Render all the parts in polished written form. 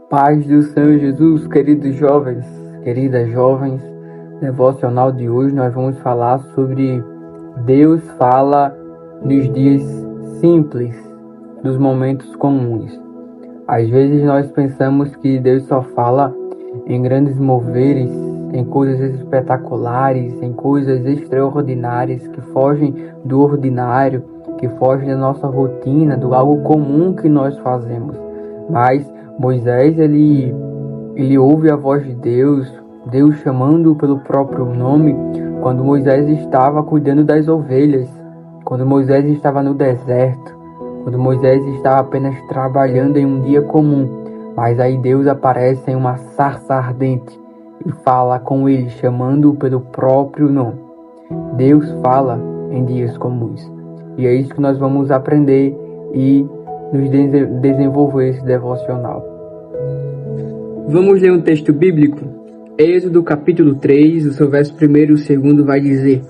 Paz do Senhor Jesus, queridos jovens, queridas jovens, devocional de hoje nós vamos falar sobre Deus fala nos dias simples, dos momentos comuns. Às vezes nós pensamos que Deus só fala em grandes moveres, em coisas espetaculares, em coisas extraordinárias que fogem do ordinário, que fogem da nossa rotina, do algo comum que nós fazemos. Mas Moisés, ele ouve a voz de Deus chamando pelo próprio nome, quando Moisés estava cuidando das ovelhas, quando Moisés estava no deserto, quando Moisés estava apenas trabalhando em um dia comum. Mas aí Deus aparece em uma sarça ardente e fala com ele, chamando-o pelo próprio nome. Deus fala em dias comuns. E é isso que nós vamos aprender e nos desenvolver esse devocional. Vamos ler um texto bíblico? Êxodo capítulo 3, o seu verso 1 e o 2 vai dizer: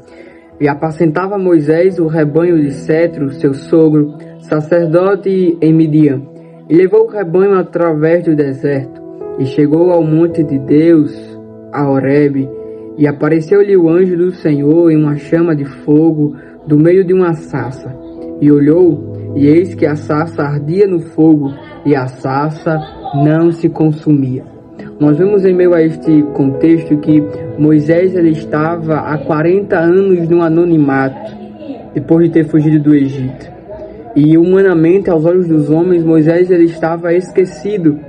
E apacentava Moisés o rebanho de Cetro, seu sogro, sacerdote em Midian. E levou o rebanho através do deserto, e chegou ao monte de Deus, a Horebe, e apareceu-lhe o anjo do Senhor em uma chama de fogo do meio de uma sarça. E olhou, e eis que a sarça ardia no fogo, e a sarça não se consumia. Nós vemos em meio a este contexto que Moisés ele estava há 40 anos no anonimato, depois de ter fugido do Egito. E humanamente, aos olhos dos homens, Moisés ele estava esquecido,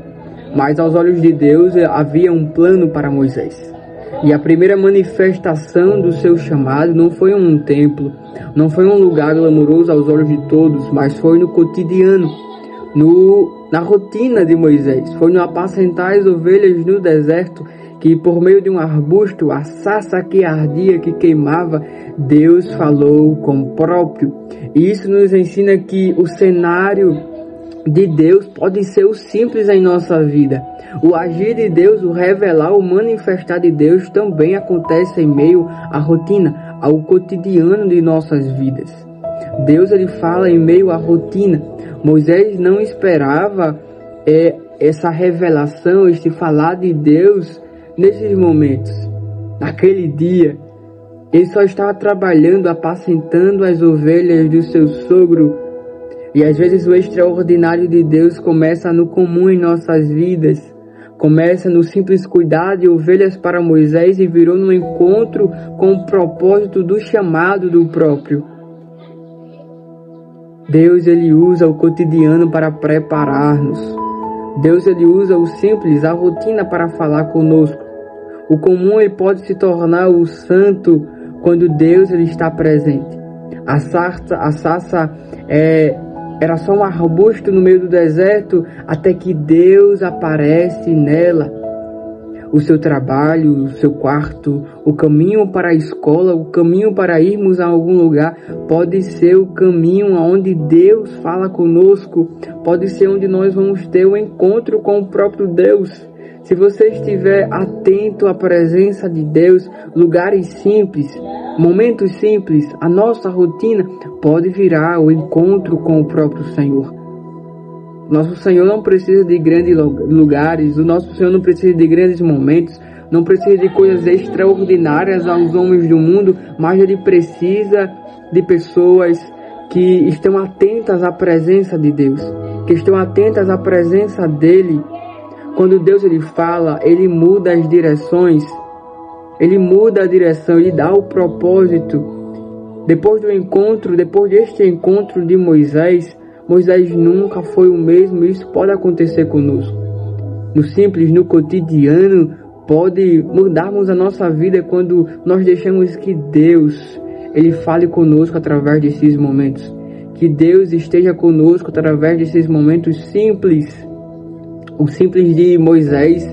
mas aos olhos de Deus havia um plano para Moisés. E a primeira manifestação do seu chamado não foi um templo, não foi um lugar glamouroso aos olhos de todos, mas foi no cotidiano, na rotina de Moisés. Foi no apacentar as ovelhas no deserto, que por meio de um arbusto, a sarça que ardia, que queimava, Deus falou com o próprio. E isso nos ensina que o cenário de Deus pode ser o simples em nossa vida. O agir de Deus, o revelar, o manifestar de Deus também acontece em meio à rotina, ao cotidiano de nossas vidas. Deus ele fala em meio à rotina. Moisés não esperava essa revelação, este falar de Deus nesses momentos. Naquele dia, ele só estava trabalhando, apacentando as ovelhas do seu sogro. E às vezes o extraordinário de Deus começa no comum em nossas vidas. Começa no simples cuidar de ovelhas para Moisés e virou no encontro com o propósito do chamado do próprio. Deus ele usa o cotidiano para preparar-nos. Deus ele usa o simples, a rotina para falar conosco. O comum ele pode se tornar o santo quando Deus ele está presente. A sarça era só um arbusto no meio do deserto até que Deus aparece nela. O seu trabalho, o seu quarto, o caminho para a escola, o caminho para irmos a algum lugar, pode ser o caminho onde Deus fala conosco, pode ser onde nós vamos ter o encontro com o próprio Deus. Se você estiver atento à presença de Deus, lugares simples, momentos simples, a nossa rotina pode virar o encontro com o próprio Senhor. Nosso Senhor não precisa de grandes lugares, o nosso Senhor não precisa de grandes momentos, não precisa de coisas extraordinárias aos homens do mundo, mas Ele precisa de pessoas que estão atentas à presença de Deus, que estão atentas à presença dEle. Quando Deus ele fala, Ele muda as direções, Ele muda a direção, Ele dá o propósito. Depois deste encontro de Moisés nunca foi o mesmo. Isso pode acontecer conosco. No simples, no cotidiano, pode mudarmos a nossa vida quando nós deixamos que Deus ele fale conosco através desses momentos. Que Deus esteja conosco através desses momentos simples. O simples de Moisés,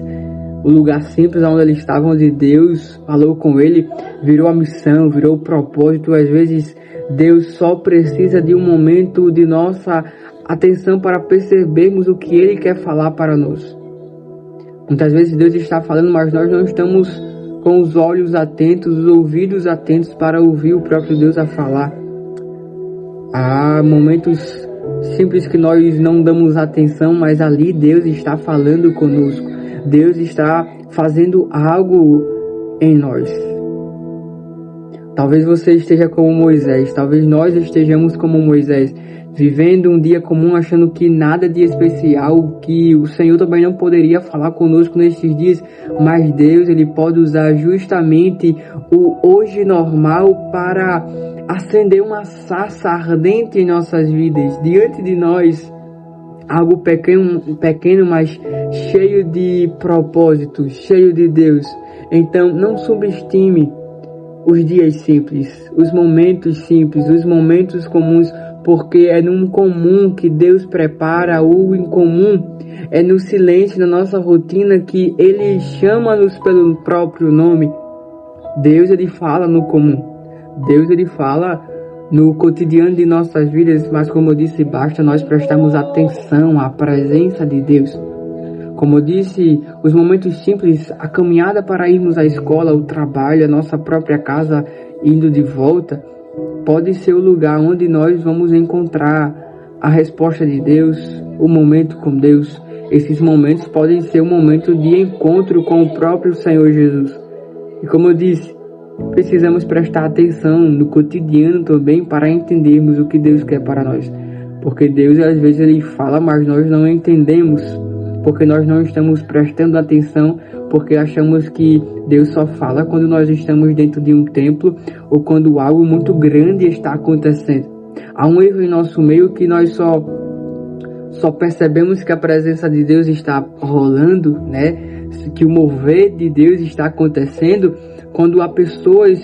o lugar simples onde ele estava, onde Deus falou com ele, virou a missão, virou o propósito. Às vezes Deus só precisa de um momento de nossa atenção para percebermos o que Ele quer falar para nós. Muitas vezes Deus está falando, mas nós não estamos com os olhos atentos, os ouvidos atentos para ouvir o próprio Deus a falar. Há momentos simples que nós não damos atenção, mas ali Deus está falando conosco. Deus está fazendo algo em nós. Talvez você esteja como Moisés, talvez nós estejamos como Moisés, vivendo um dia comum, achando que nada de especial, que o Senhor também não poderia falar conosco nesses dias, mas Deus, Ele pode usar justamente o hoje normal para acender uma sarça ardente em nossas vidas, diante de nós, algo pequeno, mas cheio de propósito, cheio de Deus. Então, não subestime os dias simples, os momentos comuns, porque é no comum que Deus prepara o incomum, é no silêncio, na nossa rotina, que Ele chama-nos pelo próprio nome. Deus, Ele fala no comum, Deus, Ele fala no cotidiano de nossas vidas, mas como eu disse, basta nós prestarmos atenção à presença de Deus. Como eu disse, os momentos simples, a caminhada para irmos à escola, ao trabalho, a nossa própria casa, indo de volta, pode ser o lugar onde nós vamos encontrar a resposta de Deus, o momento com Deus. Esses momentos podem ser um momento de encontro com o próprio Senhor Jesus. E como eu disse, precisamos prestar atenção no cotidiano também para entendermos o que Deus quer para nós. Porque Deus, às vezes, Ele fala, mas nós não entendemos. Porque nós não estamos prestando atenção, porque achamos que Deus só fala quando nós estamos dentro de um templo ou quando algo muito grande está acontecendo. Há um erro em nosso meio que nós só percebemos que a presença de Deus está rolando, né? Que o mover de Deus está acontecendo quando há pessoas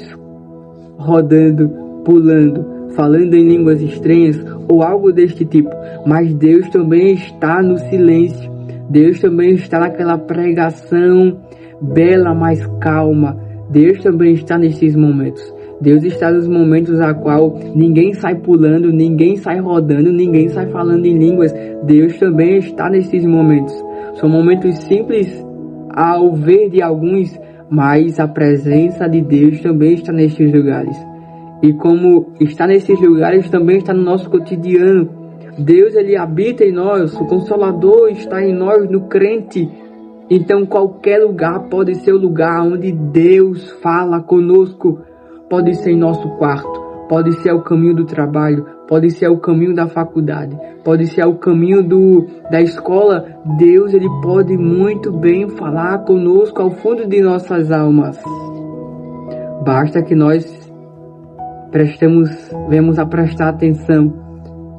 rodando, pulando, falando em línguas estranhas ou algo deste tipo. Mas Deus também está no silêncio. Deus também está naquela pregação bela, mas calma. Deus também está nesses momentos. Deus está nos momentos a qual ninguém sai pulando, ninguém sai rodando, ninguém sai falando em línguas. Deus também está nesses momentos. São momentos simples ao ver de alguns, mas a presença de Deus também está nesses lugares. E como está nesses lugares, também está no nosso cotidiano. Deus, Ele habita em nós, o Consolador está em nós, no crente. Então qualquer lugar pode ser o lugar onde Deus fala conosco. Pode ser em nosso quarto, pode ser o caminho do trabalho, pode ser o caminho da faculdade, pode ser o caminho da escola. Deus, Ele pode muito bem falar conosco ao fundo de nossas almas. Basta que nós venhamos a prestar atenção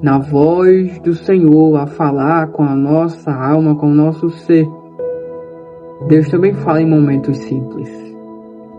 na voz do Senhor, a falar com a nossa alma, com o nosso ser. Deus também fala em momentos simples.